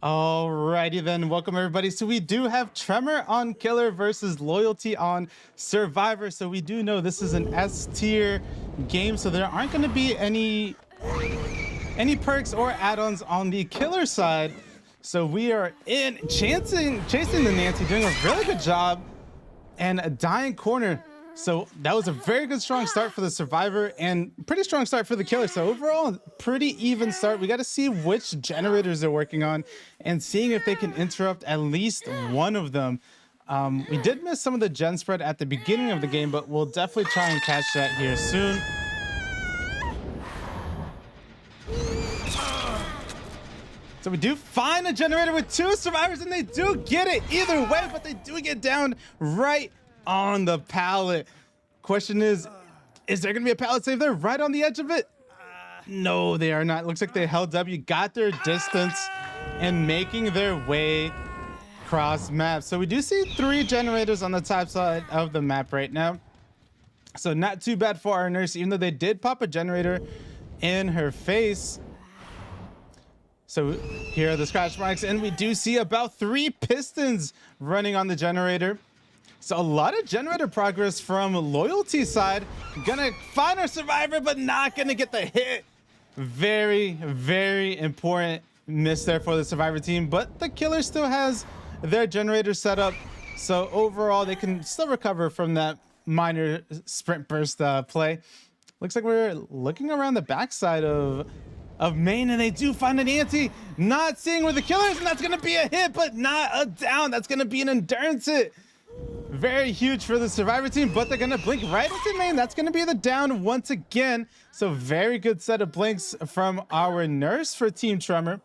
Alrighty then, welcome everybody. So we do have Tremor on Killer versus Loyalty on Survivor. So we do know this is an S tier game, so there aren't going to be any perks or add-ons on the Killer side. So we are chasing the Nancy, doing a really good job, and a dying corner. So that was a very good, strong start for the Survivor and pretty strong start for the Killer. So overall, pretty even start. We got to see which generators they're working on and seeing if they can interrupt at least one of them. We did miss some of the gen spread at the beginning of the game, but we'll definitely try and catch that here soon. So we do find a generator with two survivors, and they do get it either way, but they do get down right on the pallet. Question is there gonna be a pallet save there right on the edge of it? No, they are not. Looks like they held W, got their distance, and making their way cross map. So we do see 3 generators on the top side of the map right now. So not too bad for our nurse, even though they did pop a generator in her face. So here are the scratch marks, and we do see about 3 pistons running on the generator. So a lot of generator progress from Loyalty side. Gonna find our survivor, but not gonna get the hit. Very, very important miss there for the Survivor team, but the Killer still has their generator set up. So overall, they can still recover from that minor sprint burst play. Looks like we're looking around the backside of main, and they do find an Nancy. Not seeing where the Killer is, and that's gonna be a hit, but not a down. That's gonna be an endurance hit. Very huge for the Survivor team, but they're gonna blink right into main. That's gonna be the down once again. So very good set of blinks from our nurse for Team Tremor.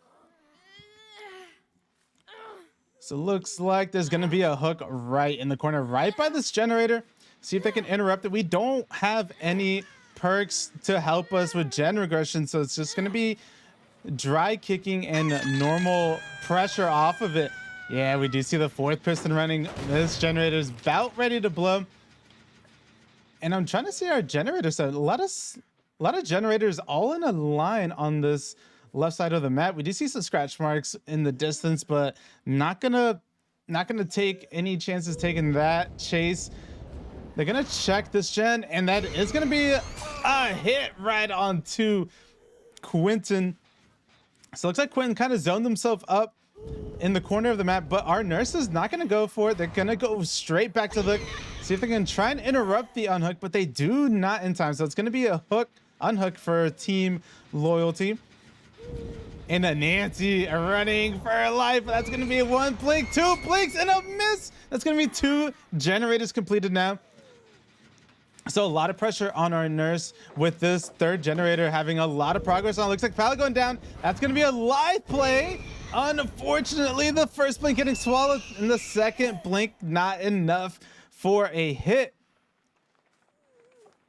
So looks like there's gonna be a hook right in the corner, right by this generator. See if they can interrupt it. We don't have any perks to help us with gen regression, so it's just gonna be dry kicking and normal pressure off of it. Yeah, we do see the 4th piston running. This generator's about ready to blow. And I'm trying to see our generator set. A lot of generators all in a line on this left side of the map. We do see some scratch marks in the distance, but not gonna take any chances taking that chase. They're gonna check this gen, and that is gonna be a hit right onto Quentin. So it looks like Quentin kind of zoned himself up in the corner of the map, but our nurse is not going to go for it. They're going to go straight back to the hook, see if they can try and interrupt the unhook, but they do not in time. So it's going to be a unhook for Team Loyalty. And a Nancy running for her life. That's going to be 1 blink, 2 blinks, and a miss. That's going to be 2 generators completed now. So a lot of pressure on our nurse with this 3rd generator having a lot of progress on. Looks like pallet going down. That's going to be a live play. Unfortunately, the 1st blink getting swallowed, and the 2nd blink not enough for a hit.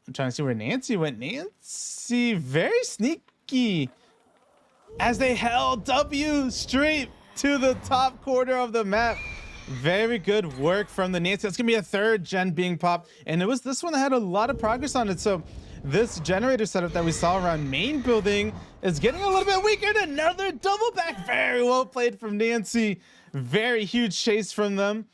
I'm trying to see where Nancy went. Nancy very sneaky as they held W straight to the top corner of the map. Very good work from the Nancy. That's gonna be a 3rd gen being popped, and it was this one that had a lot of progress on it. So this generator setup that we saw around main building is getting a little bit weaker, and another double back. Very well played from Nancy. Very huge chase from them.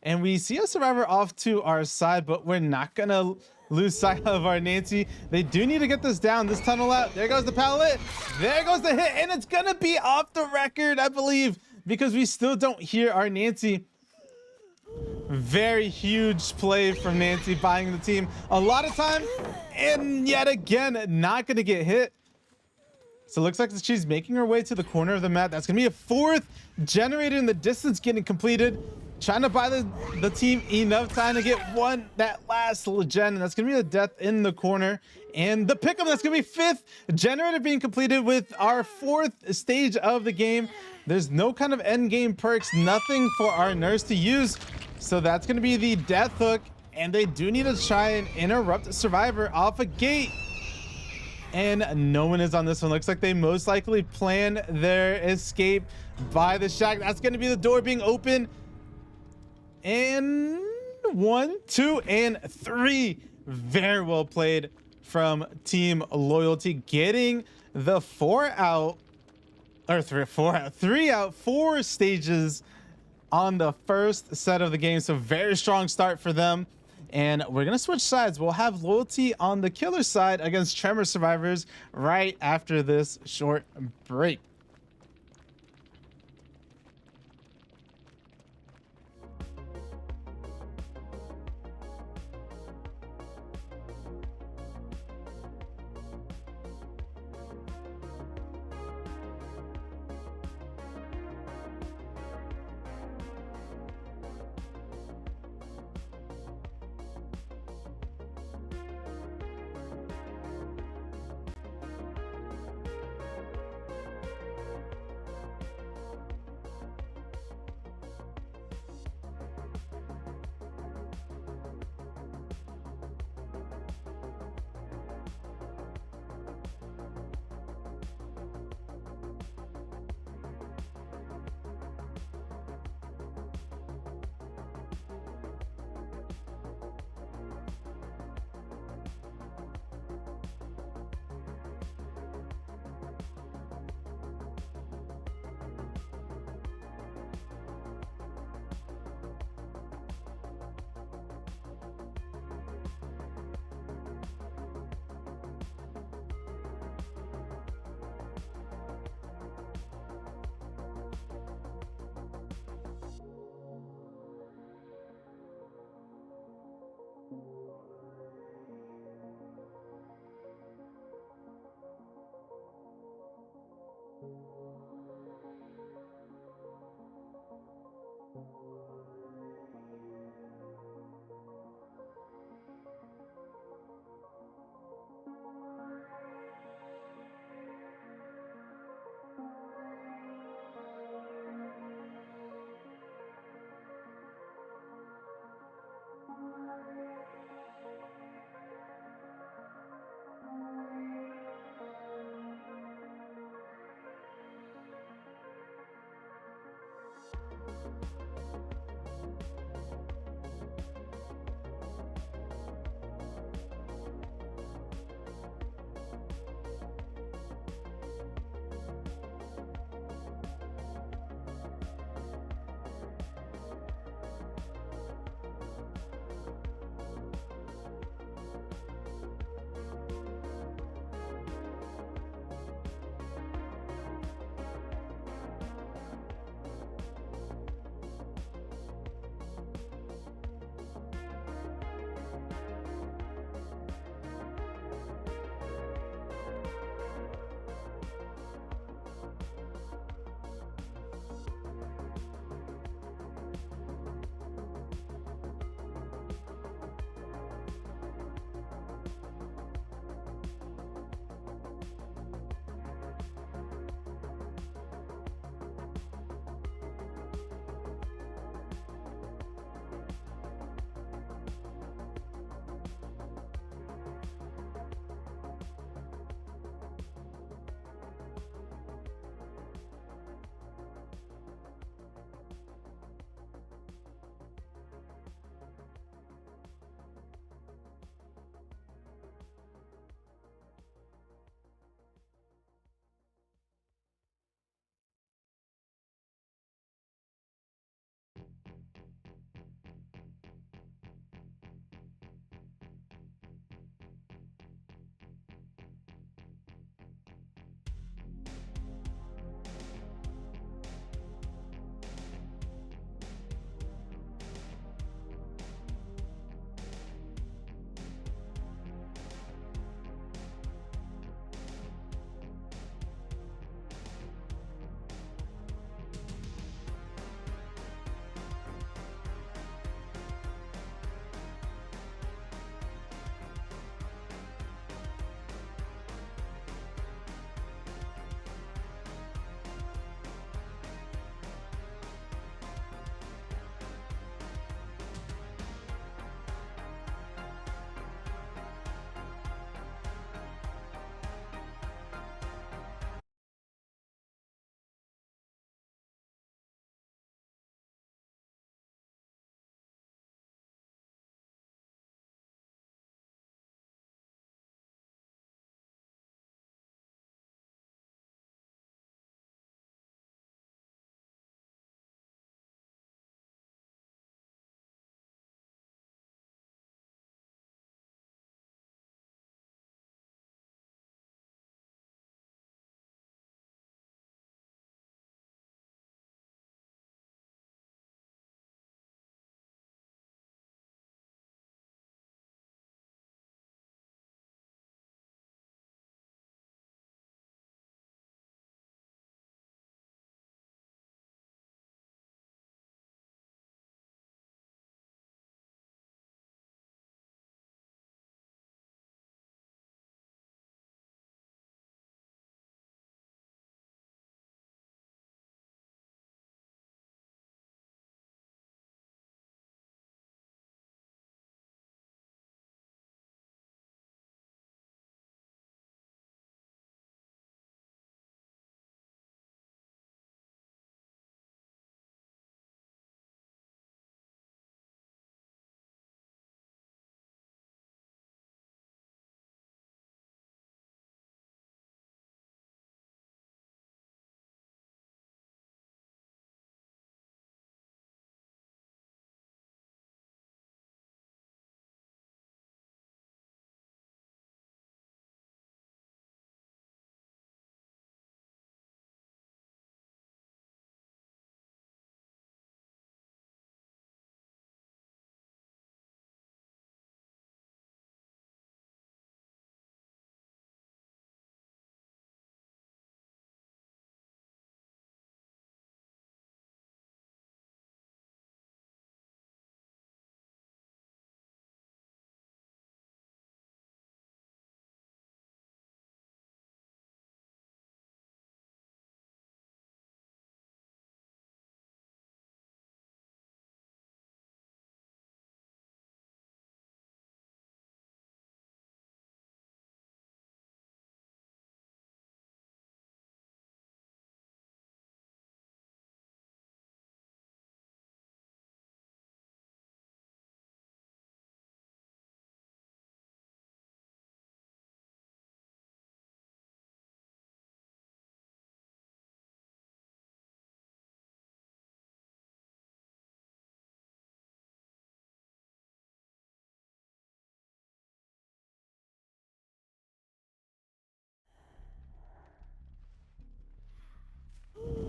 And we see a survivor off to our side, but we're not gonna lose sight of our Nancy. They do need to get this down, this tunnel out. There goes the pallet. There goes the hit, and it's gonna be off the record, I believe, because we still don't hear our Nancy. Very huge play from Nancy, buying the team a lot of time, and yet again not going to get hit. So it looks like she's making her way to the corner of the map. That's going to be a 4th generator in the distance getting completed, trying to buy the team enough time to get that last gen, and that's going to be a death in the corner. And the pick'em, that's going to be 5th generator being completed with our 4th stage of the game. There's no kind of end game perks, nothing for our nurse to use. So that's going to be the death hook, and they do need to try and interrupt the survivor off a gate. And no one is on this one. Looks like they most likely planned their escape by the shack. That's going to be the door being open. And 1, 2, and 3. Very well played from Team Loyalty, getting the 4 out or three out, 4 stages on the first set of the game. So very strong start for them. And we're going to switch sides. We'll have Loyalty on the killer side against Tremor survivors right after this short break.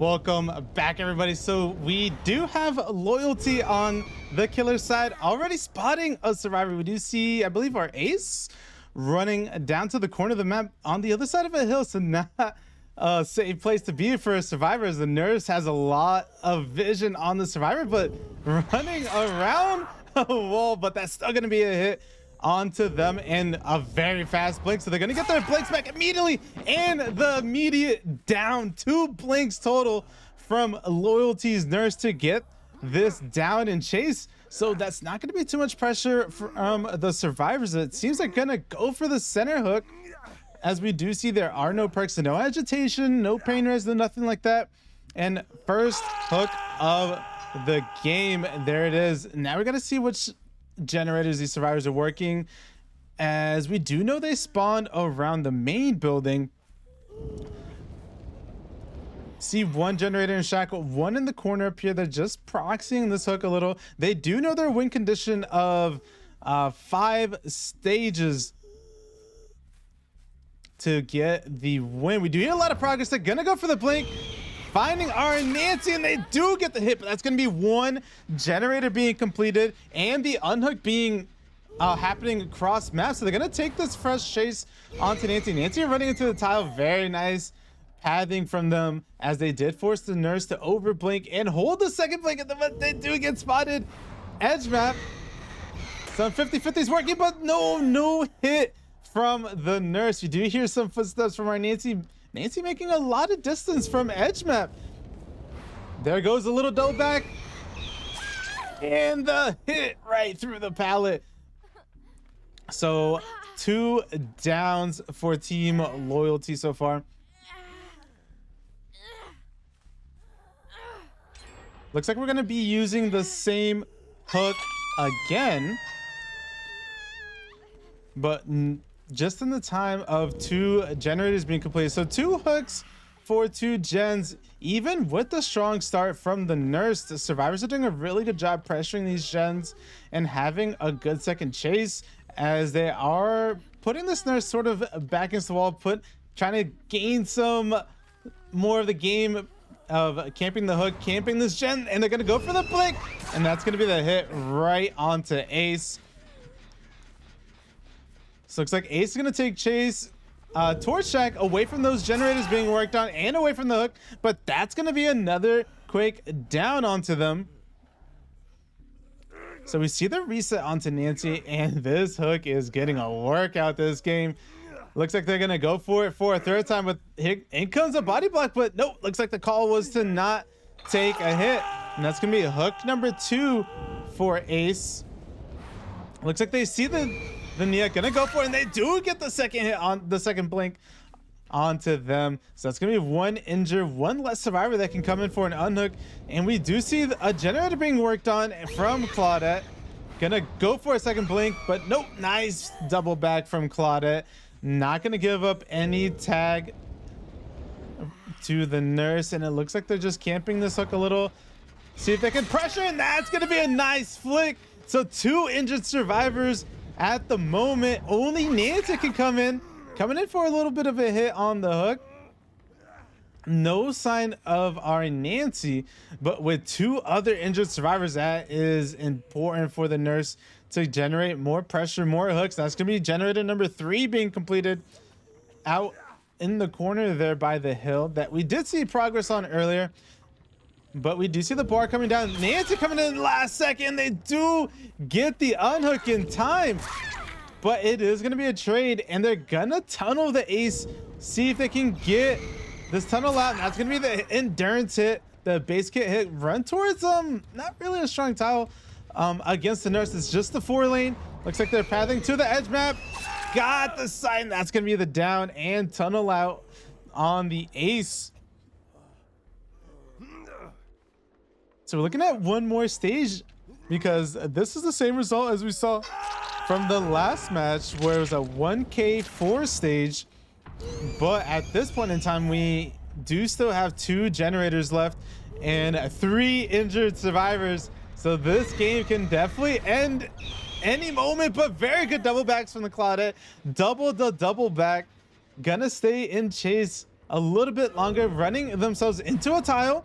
Welcome back, everybody. So we do have loyalty on the killer side, already spotting a survivor. We do see, I believe, our ace running down to the corner of the map on the other side of a hill. So not a safe place to be for a survivor, as the nurse has a lot of vision on the survivor, but running around a wall, but that's still going to be a hit onto them in a very fast blink. So they're going to get their blinks back immediately, and the immediate down. 2 blinks total from Loyalty's nurse to get this down and chase. So that's not going to be too much pressure from the survivors. It seems like going to go for the center hook, as we do see there are no perks, no agitation, no pain res, no nothing like that. And first hook of the game, there it is. Now we're going to see which generators these survivors are working, as we do know they spawned around the main building. See 1 generator in shackle, 1 in the corner up here. They're just proxying this hook a little. They do know their win condition of 5 stages to get the win. We do hear a lot of progress. They're gonna go for the blink, finding R&Nancy, and they do get the hit, but that's going to be 1 generator being completed and the unhook being happening across map. So they're going to take this fresh chase onto Nancy. Nancy running into the tile. Very nice pathing from them, as they did force the nurse to over blink and hold the second blink, but they do get spotted. Edge map. Some 50-50s working, but no hit from the nurse. You do hear some footsteps from our Nancy. Nancy making a lot of distance from edge map. There goes a little double back, and the hit right through the pallet. So 2 downs for Team Loyalty so far. Looks like we're going to be using the same hook again, but just in the time of 2 generators being completed. So 2 hooks for 2 gens. Even with the strong start from the nurse, the survivors are doing a really good job pressuring these gens and having a good second chase, as they are putting this nurse sort of back against the wall, trying to gain some more of the game of camping the hook, camping this gen, and they're going to go for the blink, and that's going to be the hit right onto Ace. So looks like Ace is going to take chase towards Shack, away from those generators being worked on and away from the hook, but that's going to be another quick down onto them. So we see the reset onto Nancy, and this hook is getting a workout this game. Looks like they're going to go for it for a 3rd time, but in comes a body block, but nope, looks like the call was to not take a hit. And that's going to be hook number 2 for Ace. Looks like they see the Nia gonna go for it, and they do get the second hit on the second blink onto them. So that's gonna be 1 injured, 1 less survivor that can come in for an unhook. And we do see a generator being worked on from Claudette. Gonna go for a second blink, but nope. Nice double back from Claudette. Not gonna give up any tag to the nurse, and it looks like they're just camping this hook a little. See if they can pressure, and that's gonna be a nice flick. So 2 injured survivors at the moment. Only Nancy can coming in for a little bit of a hit on the hook. No sign of our Nancy, but with 2 other injured survivors, that is important for the nurse to generate more pressure, more hooks. That's gonna be generator number 3 being completed out in the corner there by the hill that we did see progress on earlier. But we do see the bar coming down. Nancy coming in last second. They do get the unhook in time, but it is going to be a trade, and they're going to tunnel the Ace, see if they can get this tunnel out. And that's going to be the endurance hit, the base kit hit. Run towards not really a strong tile against the nurse. It's just the 4 lane. Looks like they're pathing to the edge map. Got the sign. That's going to be the down and tunnel out on the Ace. So we're looking at 1 more stage, because this is the same result as we saw from the last match, where it was a 1K4 stage. But at this point in time, we do still have 2 generators left and 3 injured survivors. So this game can definitely end any moment, but very good double backs from the Claudette. Double the double back. Gonna stay in chase a little bit longer, running themselves into a tile,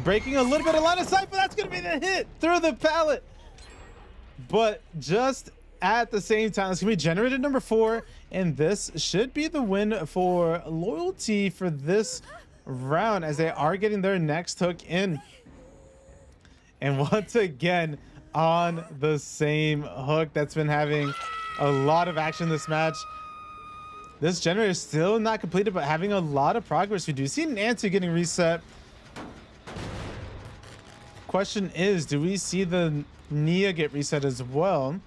breaking a little bit of line of sight, but that's going to be the hit through the pallet. But just at the same time, it's going to be generated number 4, and this should be the win for Loyalty for this round, as they are getting their next hook in. And once again, on the same hook that's been having a lot of action this match. This generator is still not completed, but having a lot of progress. We do see Nancy getting reset. Question is, do we see the Nia get reset as well?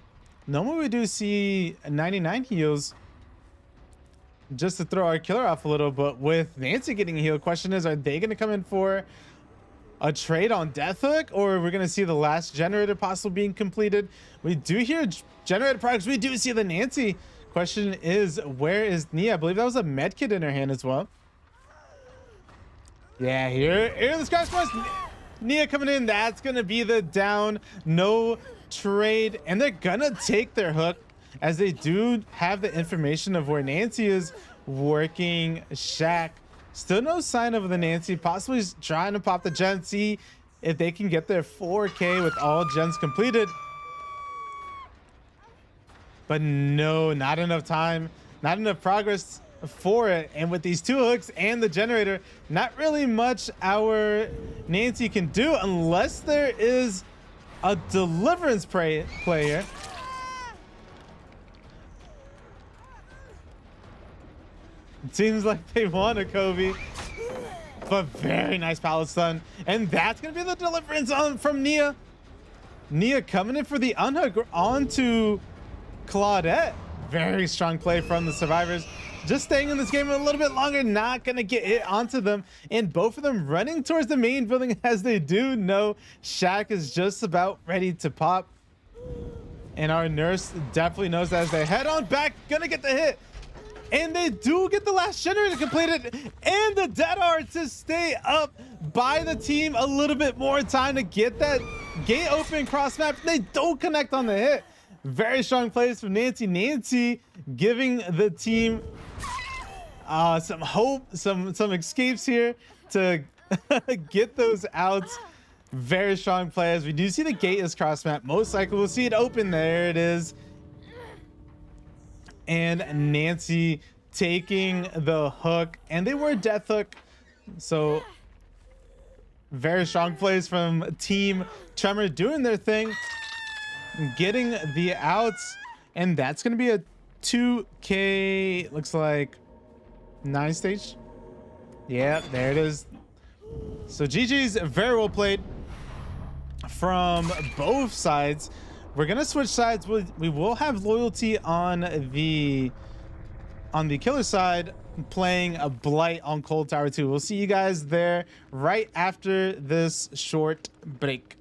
Normally we do see 99 heals just to throw our killer off a little, but with Nancy getting healed, question is, are they going to come in for a trade on Death Hook, or we're going to see the last generator possibly being completed? We do hear generator progress. We do see the Nancy. Question is, where is Nia? I believe that was a med kit in her hand as well. Yeah, here in the Sky Squash, Nia coming in. That's going to be the down. No trade. And they're going to take their hook, as they do have the information of where Nancy is working Shaq. Still no sign of the Nancy. Possibly trying to pop the gen, see if they can get their 4K with all gens completed. But no, not enough time, not enough progress for it. And with these 2 hooks and the generator, not really much our Nancy can do unless there is a deliverance player. It seems like they want a Kobe, but very nice pallet stun. And that's going to be the deliverance from Nia. Nia coming in for the unhook onto Claudette. Very strong play from the survivors. Just staying in this game a little bit longer, not going to get it onto them. And both of them running towards the main building, as they do know Shaq is just about ready to pop. And our nurse definitely knows that, as they head on back, going to get the hit. And they do get the last generator completed, and the dead art to stay up by the team a little bit more time to get that gate open cross map. They don't connect on the hit. Very strong plays from Nancy. Nancy giving the team some hope, some escapes here to get those outs. Very strong plays. We do see the gate is cross map. Most likely we'll see it open. There it is. And Nancy taking the hook, and they were death hook. So very strong plays from Team Tremor doing their thing, getting the outs. And that's going to be a 2K, looks like 9 stage. Yeah, there it is. So GG's very well played from both sides. We're gonna switch sides. We will have Loyalty on the killer side, playing a Blight on Cold Tower 2. We'll see you guys there right after this short break.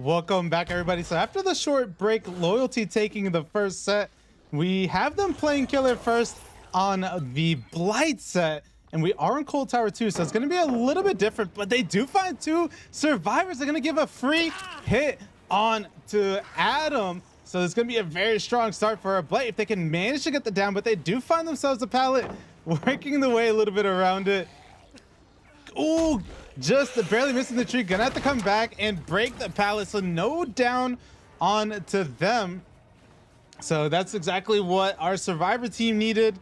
Welcome back, everybody. So after the short break, Loyalty taking the first set, we have them playing killer first on the Blight set, and we are in Cold Tower 2, so it's going to be a little bit different, but they do find two survivors. They're going to give a free hit on to Adam, so it's going to be a very strong start for our Blight if they can manage to get the down, but they do find themselves a pallet, working the way a little bit around it. Ooh, just barely missing the tree. Gonna have to come back and break the pallet, so no down on to them. So that's exactly what our survivor team needed.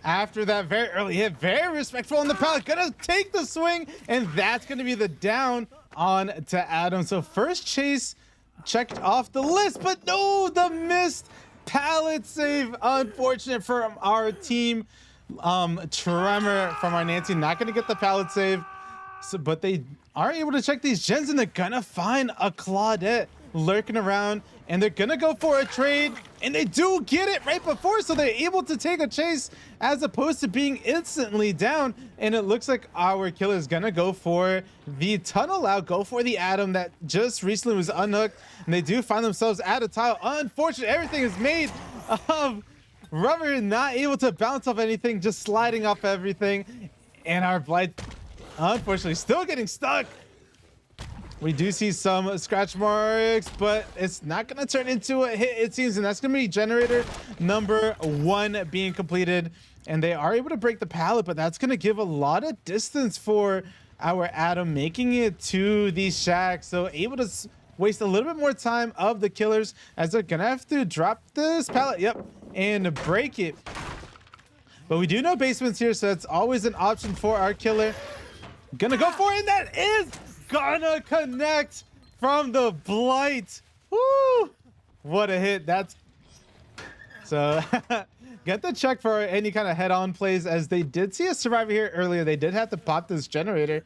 After that very early hit, very respectful on the pallet, gonna take the swing, and that's gonna be the down on to Adam. So first chase checked off the list, but no, the missed pallet save. Unfortunate for our team. Tremor from our Nancy not gonna get the pallet save, so but they are able to check these gens, and they're gonna find a Claudette lurking around, and they're gonna go for a trade, and they do get it right before, so they're able to take a chase as opposed to being instantly down. And it looks like our killer is gonna go for the tunnel out, go for the Adam that just recently was unhooked, and they do find themselves at a tile. Unfortunate, everything is made of rubber, not able to bounce off anything, just sliding off everything, and our Blight unfortunately still getting stuck. We do see some scratch marks, but it's not going to turn into a hit, it seems, and that's going to be generator number 1 being completed, and they are able to break the pallet, but that's going to give a lot of distance for our Adam, making it to the shack, so able to waste a little bit more time of the killers as they're gonna have to drop this pallet, yep, and break it. But we do know basements here, so it's always an option for our killer. Gonna go for it, and that is gonna connect from the Blight. Woo! What a hit. That's so get the check for any kind of head-on plays, as they did see a survivor here earlier. They did have to pop this generator,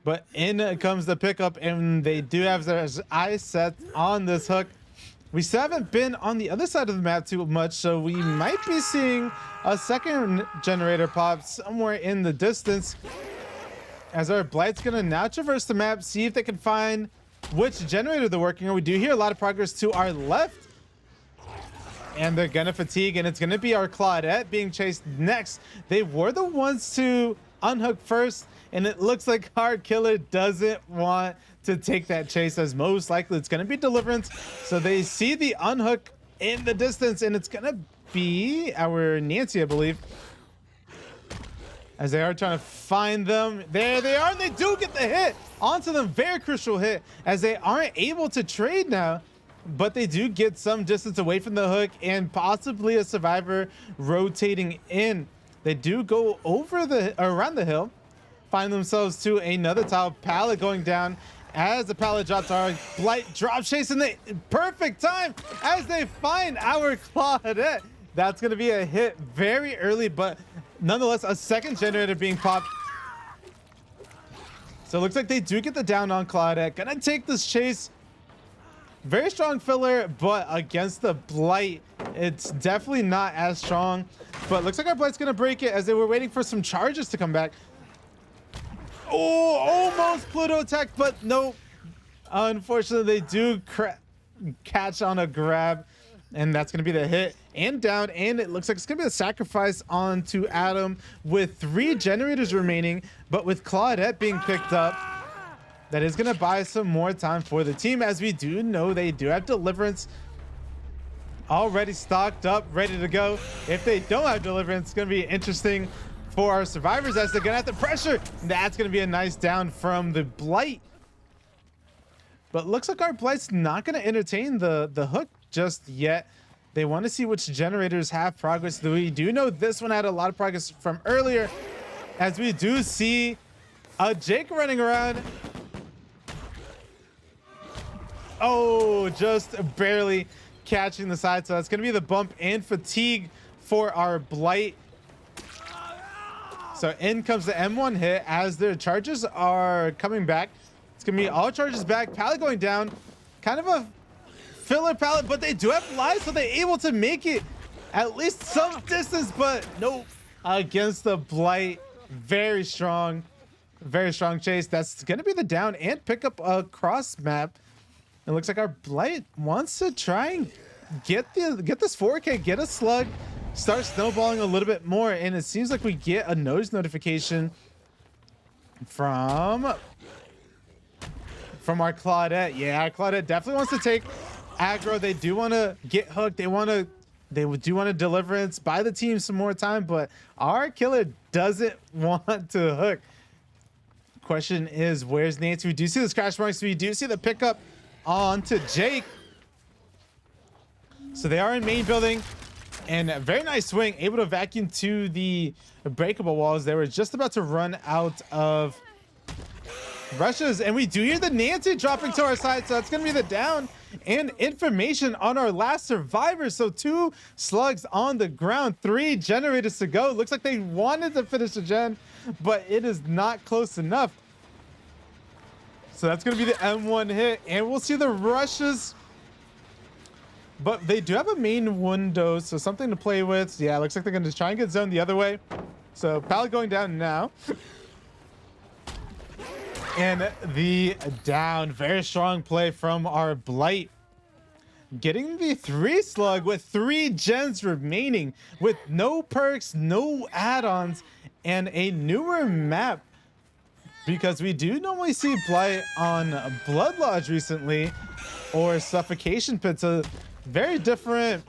but in comes the pickup, and they do have their eyes set on this hook. We still haven't been on the other side of the map too much, so we might be seeing a second generator pop somewhere in the distance, as our Blight's gonna now traverse the map, see if they can find which generator they're working on. We do hear a lot of progress to our left, and they're gonna fatigue, and it's gonna be our Claudette being chased next. They were the ones to unhook first, and it looks like our killer doesn't want to take that chase, as most likely it's going to be Deliverance. So they see the unhook in the distance, and it's going to be our Nancy, I believe, as they are trying to find them. There they are, and they do get the hit onto them. Very crucial hit, as they aren't able to trade now, but they do get some distance away from the hook and possibly a survivor rotating in. They do go over the around the hill, find themselves to another tile, pallet going down. As the pallet drops, our Blight drop chase in the perfect time as they find our Claudette. That's going to be a hit very early, but nonetheless, a second generator being popped. So it looks like they do get the down on Claudette. Gonna take this chase. Very strong filler, but against the Blight, it's definitely not as strong. But looks like our Blight's gonna break it, as they were waiting for some charges to come back. Oh, almost Pluto attack, but no. Unfortunately, they do catch on a grab, and that's going to be the hit and down, and it looks like it's going to be a sacrifice onto Adam with 3 generators remaining, but with Claudette being picked up, that is going to buy some more time for the team, as we do know they do have Deliverance already stocked up, ready to go. If they don't have Deliverance, it's going to be interesting for our survivors, as they're gonna have to pressure. That's gonna be a nice down from the Blight, but looks like our Blight's not gonna entertain the hook just yet. They want to see which generators have progress. We do know this one had a lot of progress from earlier, as we do see a Jake running around. Oh, just barely catching the side, so that's gonna be the bump and fatigue for our Blight. So in comes the M1 hit, as their charges are coming back. It's gonna be all charges back, pallet going down, kind of a filler pallet, but they do have lives, so they're able to make it at least some distance, but nope, against the Blight. Very strong. Very strong chase. That's going to be the down and pick up a cross map. It looks like our Blight wants to try and get this 4K, get a slug, start snowballing a little bit more. And it seems like we get a noise notification from our Claudette. Yeah, Claudette definitely wants to take aggro. They do want to get hooked. They do want to deliverance, buy the team some more time, but our killer doesn't want to hook. Question is, where's Nancy? We do see the scratch marks. We do see the pickup onto Jake. So they are in main building, and a very nice swing, able to vacuum to the breakable walls. They were just about to run out of rushes, and we do hear the Nancy dropping to our side, so that's going to be the down and information on our last survivor. So 2 slugs on the ground, 3 generators to go. Looks like they wanted to finish the gen, but it is not close enough. So that's going to be the M1 hit, and we'll see the rushes. But they do have a main window, so something to play with. Yeah, looks like they're going to try and get zoned the other way. So pallet going down now. And the down, very strong play from our Blight. Getting the 3 slug with 3 gens remaining, with no perks, no add-ons, and a newer map. Because we do normally see Blight on Blood Lodge recently, or Suffocation Pit. So very different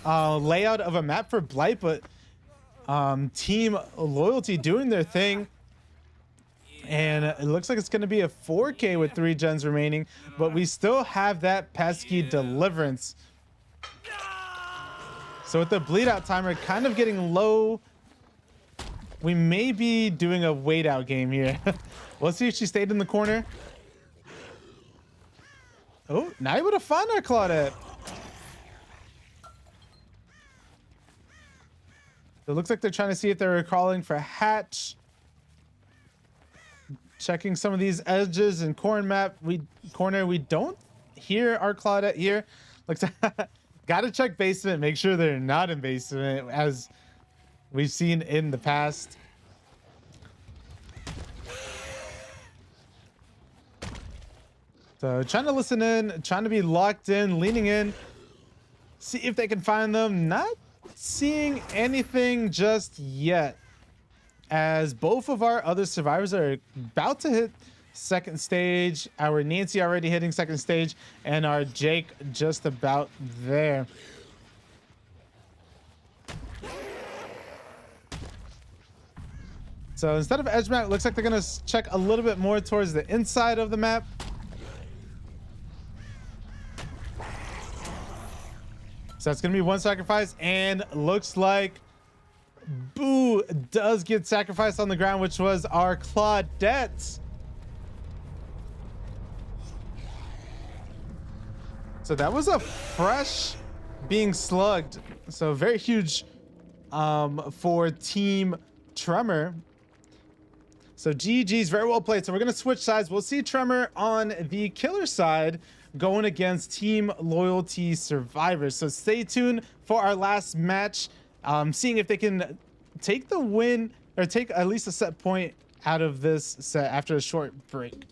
layout of a map for Blight, but Team Loyalty doing their thing. And it looks like it's going to be a 4K with 3 gens remaining, but we still have that pesky deliverance. So with the bleed out timer kind of getting low, we may be doing a wait out game here. Let's see if she stayed in the corner. Oh, now able to find our Claudette. It looks like they're trying to see if they're calling for hatch. Checking some of these edges and corner. We don't hear our Claudette here. Looks gotta check basement, make sure they're not in basement, as we've seen in the past. So trying to listen in, trying to be locked in, leaning in, see if they can find them. Not seeing anything just yet, as both of our other survivors are about to hit second stage. Our Nancy already hitting second stage, and our Jake just about there. So instead of edge map, it looks like they're gonna check a little bit more towards the inside of the map. So it's gonna be 1 sacrifice, and looks like Boo does get sacrificed on the ground, which was our Claudette. So that was a fresh being slugged. So very huge for Team Tremor. So GG's, very well played. So we're going to switch sides. We'll see Tremor on the killer side going against Team Loyalty survivors. So stay tuned for our last match, seeing if they can take the win, or take at least a set point out of this set after a short break.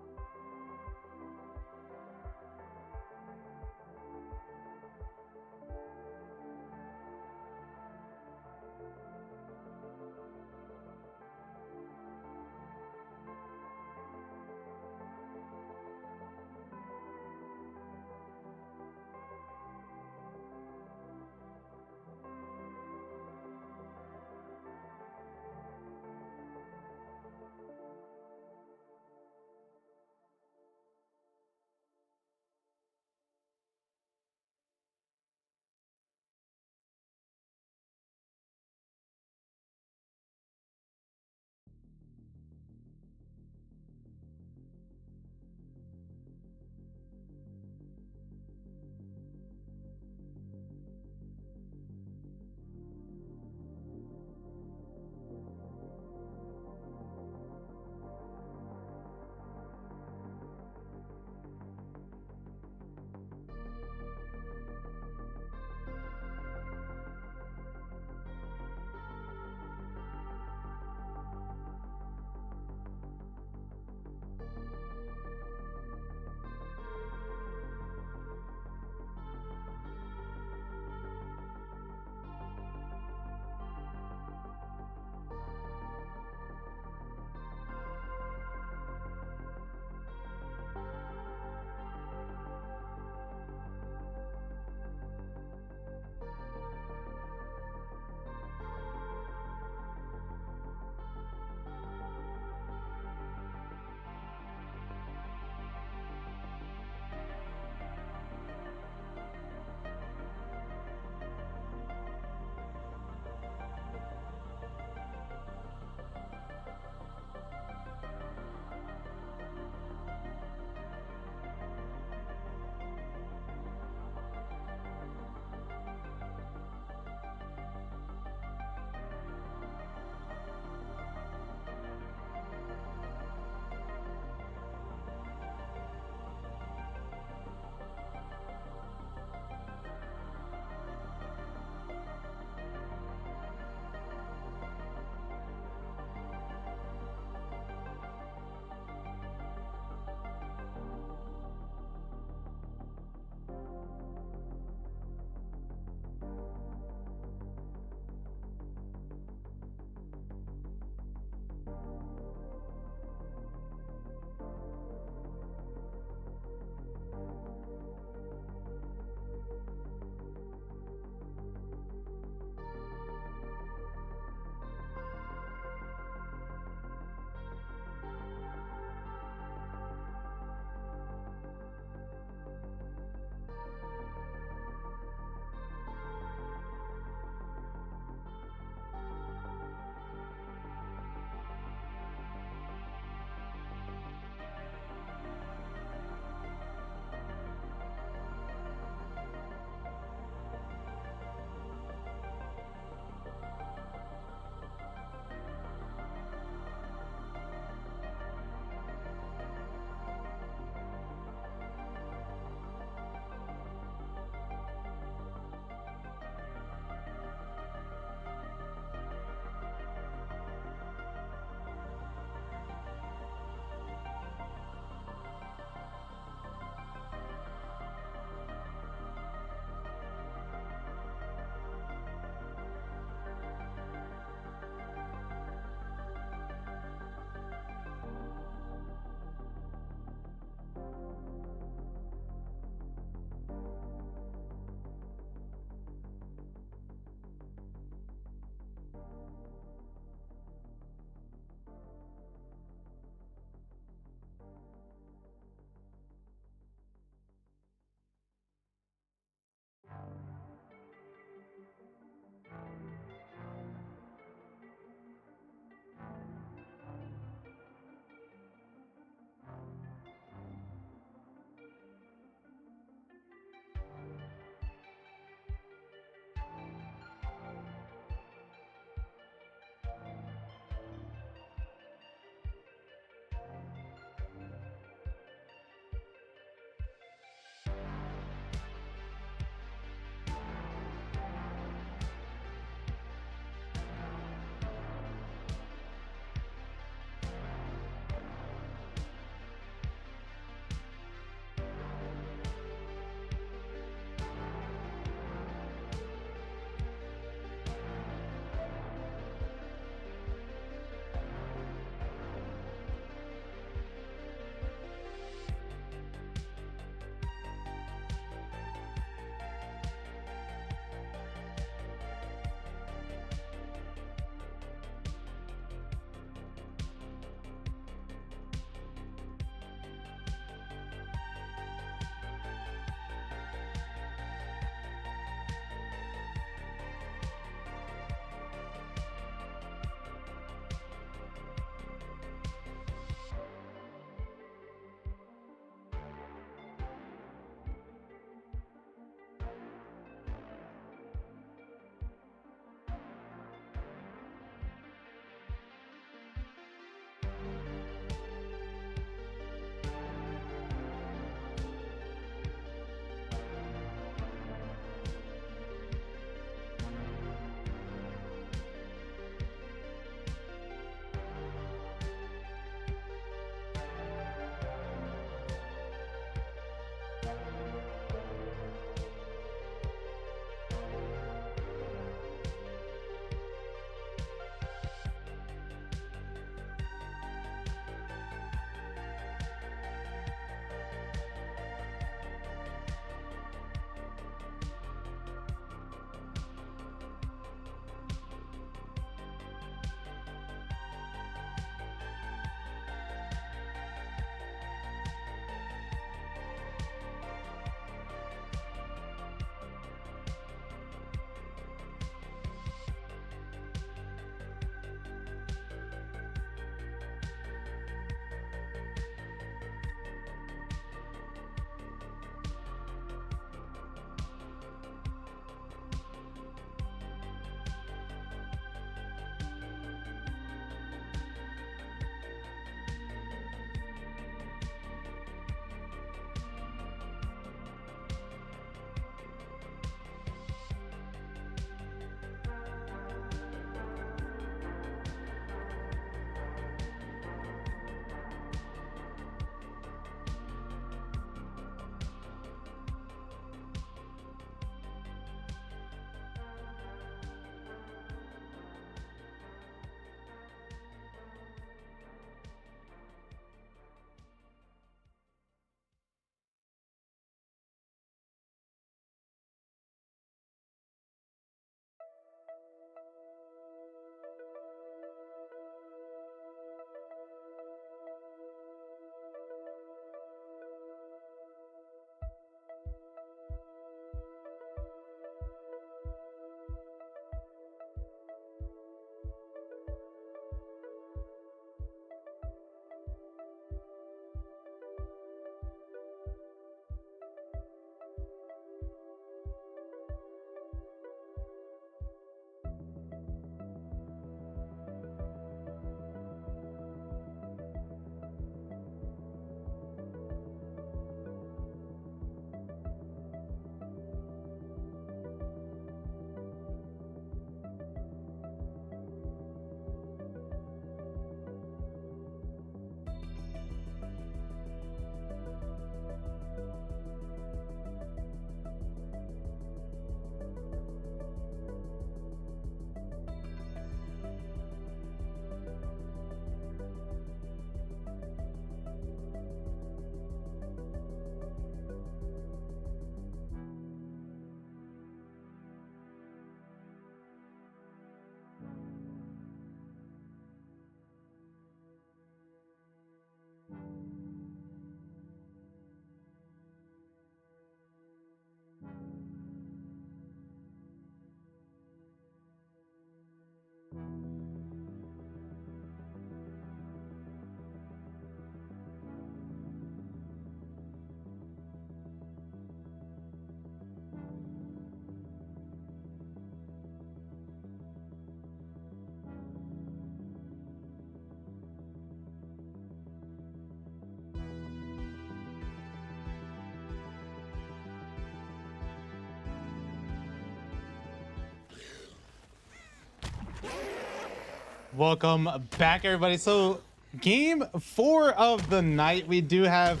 Welcome back, everybody. So game 4 of the night, we do have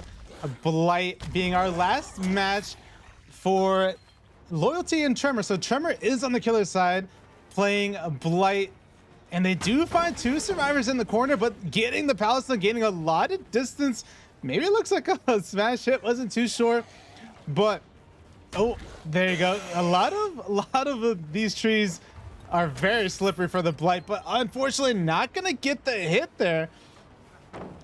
Blight being our last match for Loyalty and Tremor. So Tremor is on the killer side playing Blight, and they do find 2 survivors in the corner, but getting the Palestine, gaining a lot of distance. Maybe it looks like a smash hit, wasn't too sure, but oh, there you go. A lot of these trees are very slippery for the Blight, but unfortunately not gonna get the hit there.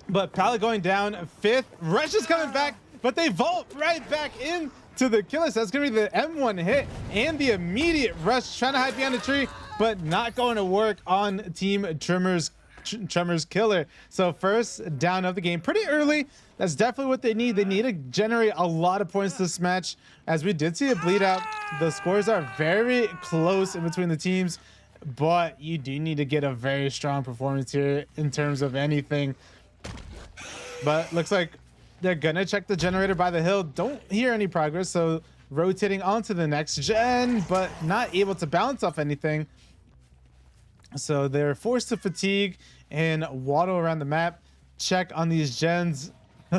But Pallet going down 5th. Rush is coming back, but they vault right back into the killer. So that's gonna be the M1 hit and the immediate rush, trying to hide behind the tree, but not going to work on Team Tremor's killer. So first down of the game pretty early. That's definitely what they need. They need to generate a lot of points this match, as we did see a bleed out. The scores are very close in between the teams, but you do need to get a very strong performance here in terms of anything. But looks like they're gonna check the generator by the hill. Don't hear any progress, so rotating onto the next gen, but not able to bounce off anything. So they're forced to fatigue and waddle around the map, check on these gens.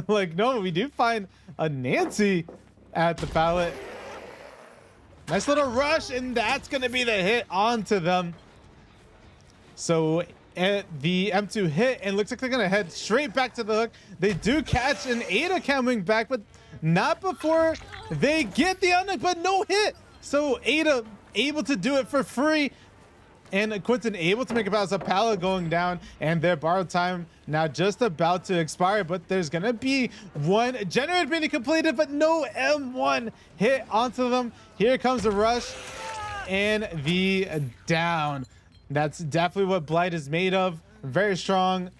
Like, no, we do find a Nancy at the pallet. Nice little rush, and that's going to be the hit onto them. So the M2 hit, and looks like they're going to head straight back to the hook. They do catch an Ada coming back, but not before they get the unhook, but no hit. So Ada able to do it for free. And Quentin able to make a pass, a pallet going down, and their borrowed time now just about to expire. But there's gonna be one generator being completed, but no M1 hit onto them. Here comes the rush and the down. That's definitely what Blight is made of. Very strong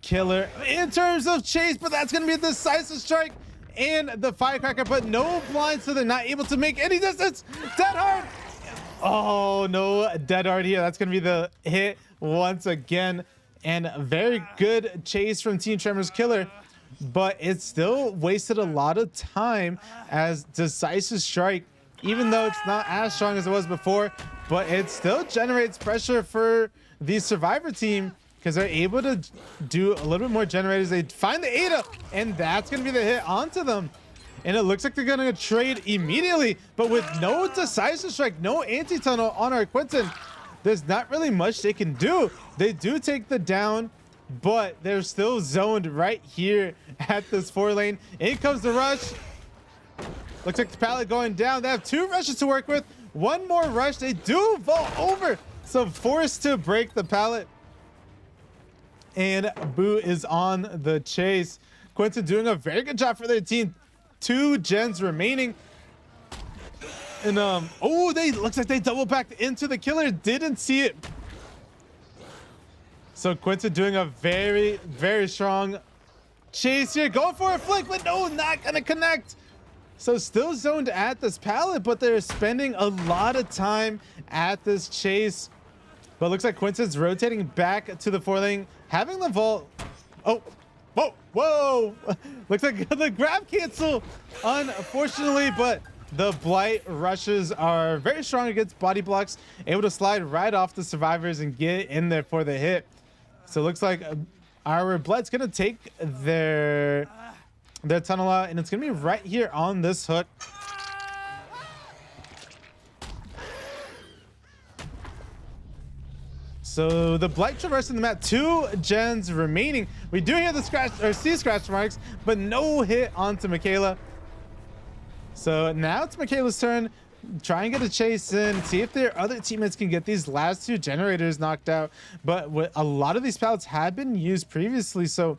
killer in terms of chase, but that's gonna be a decisive strike and the firecracker, but no blind, so they're not able to make any distance. Dead hard. Oh, no, dead hard here. That's going to be the hit once again. And a very good chase from Team Tremor's killer, but it still wasted a lot of time as decisive strike, even though it's not as strong as it was before, but it still generates pressure for the survivor team because they're able to do a little bit more generators. They find the Ada, and that's going to be the hit onto them. And it looks like they're gonna trade immediately, but with no decisive strike, no anti-tunnel on our Quentin, there's not really much they can do. They do take the down, but they're still zoned right here at this 4 lane. In comes the rush. Looks like the pallet going down. They have 2 rushes to work with. One more rush. They do vault over, so forced to break the pallet. And Boo is on the chase. Quentin doing a very good job for their team. 2 gens remaining, and oh, they looks like they double backed into the killer. Didn't see it. So Quentin doing a very, very strong chase here, going for a flick, but no, not gonna connect. So still zoned at this pallet, but they're spending a lot of time at this chase. But it looks like Quentin's rotating back to the 4 lane, having the vault. Oh. Whoa, whoa! Looks like the grab cancel, unfortunately, but the Blight rushes are very strong against body blocks, able to slide right off the survivors and get in there for the hit. So it looks like our Blight's gonna take their tunnel out, and it's gonna be right here on this hook. So the Blight traversing the map, 2 gens remaining. We do hear the scratch or see scratch marks, but no hit onto Michaela. So now it's Michaela's turn. Try and get a chase in, see if their other teammates can get these last 2 generators knocked out. But a lot of these pallets had been used previously, so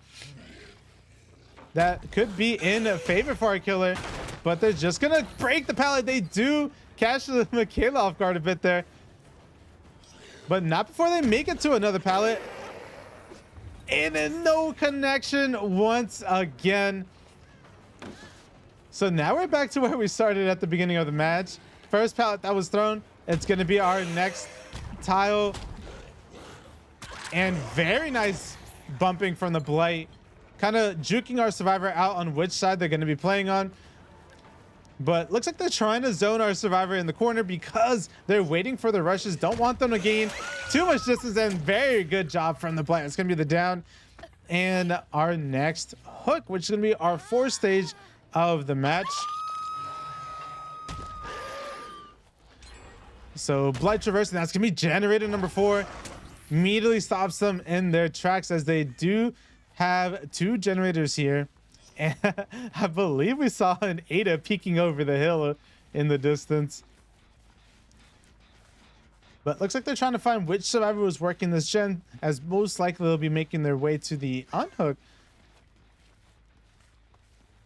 that could be in favor for our killer. But they're just gonna break the pallet. They do catch the Michaela off guard a bit there, but not before they make it to another pallet. And then no connection once again. So now we're back to where we started at the beginning of the match. First pallet that was thrown, it's going to be our next tile. And very nice bumping from the Blight, kind of juking our survivor out on which side they're going to be playing on. But looks like they're trying to zone our survivor in the corner because they're waiting for the rushes. Don't want them to gain too much distance, and very good job from the Blight. It's going to be the down. And our next hook, which is going to be our 4th stage of the match. So Blight traversing, that's going to be generator number 4. Immediately stops them in their tracks as they do have 2 generators here. And I believe we saw an Ada peeking over the hill in the distance. But looks like they're trying to find which survivor was working this gen, as most likely they'll be making their way to the unhook.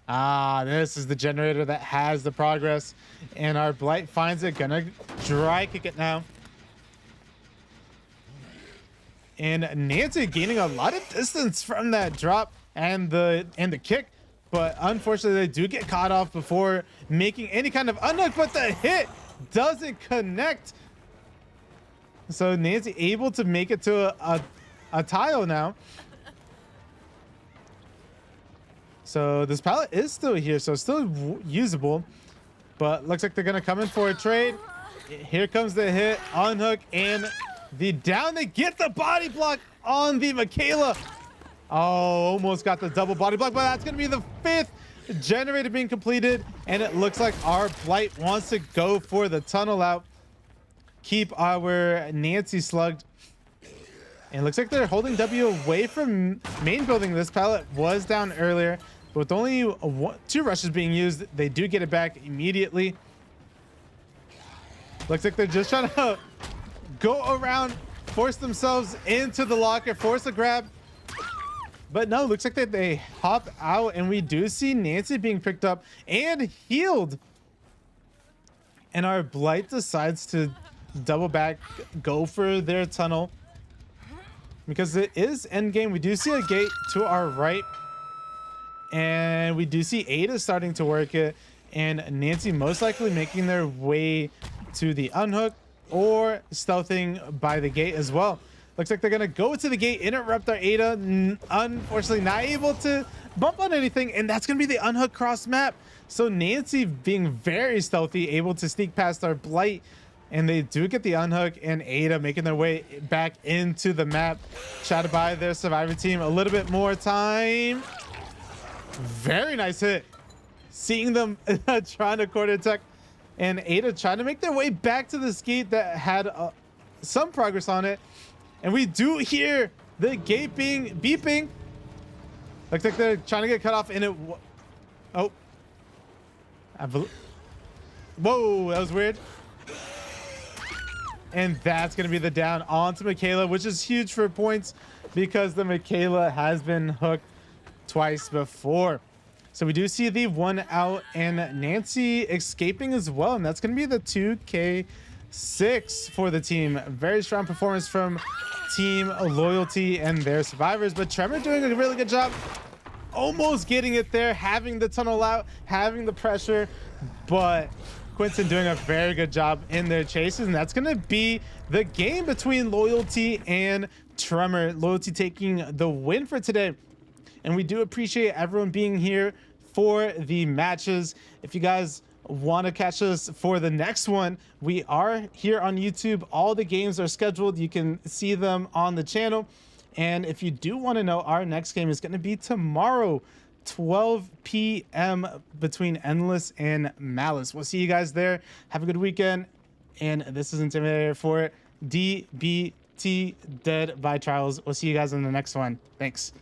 Ah, this is the generator that has the progress. And our Blight finds it, gonna dry kick it now. And Nancy gaining a lot of distance from that drop and the kick. But unfortunately, they do get caught off before making any kind of unhook, but the hit doesn't connect. So Nancy able to make it to a tile now. So this pallet is still here, so still usable. But looks like they're going to come in for a trade. Here comes the hit, unhook, and the down. They get the body block on the Michaela. Oh, almost got the double body block, but that's going to be the 5th generator being completed. And it looks like our Blight wants to go for the tunnel out. Keep our Nancy slugged. And it looks like they're holding W away from main building. This pallet was down earlier. But with only 2 rushes being used, they do get it back immediately. Looks like they're just trying to go around, force themselves into the locker, force a grab. But no, looks like that they hop out, and we do see Nancy being picked up and healed. And our Blight decides to double back, go for their tunnel. Because it is endgame. We do see a gate to our right. And we do see Ada starting to work it. And Nancy most likely making their way to the unhook or stealthing by the gate as well. Looks like they're going to go to the gate, interrupt our Ada. Unfortunately, not able to bump on anything. And that's going to be the unhook cross map. So Nancy being very stealthy, able to sneak past our Blight. And they do get the unhook, and Ada making their way back into the map. Try to buy their survivor team a little bit more time. Very nice hit. Seeing them trying to quarter attack. And Ada trying to make their way back to the skate that had some progress on it. And we do hear the gate beeping. Looks like they're trying to get cut off, and it... Oh. Whoa, that was weird. And that's going to be the down onto Michaela, which is huge for points because the Michaela has been hooked twice before. So we do see the 1 out and Nancy escaping as well. And that's going to be the 2K6 for the team. Very strong performance from Team Loyalty and their survivors. But Tremor doing a really good job. Almost getting it there, having the tunnel out, having the pressure. But Quinton doing a very good job in their chases, and that's going to be the game between Loyalty and Tremor. Loyalty taking the win for today, and we do appreciate everyone being here for the matches. If you guys want to catch us for the next one, we are here on YouTube. All the games are scheduled. You can see them on the channel. And if you do want to know, our next game is going to be tomorrow, 12 p.m. between Endless and Malice. We'll see you guys there. Have a good weekend. And this is Intimidator for DBT Dead by Trials. We'll see you guys in the next one. Thanks.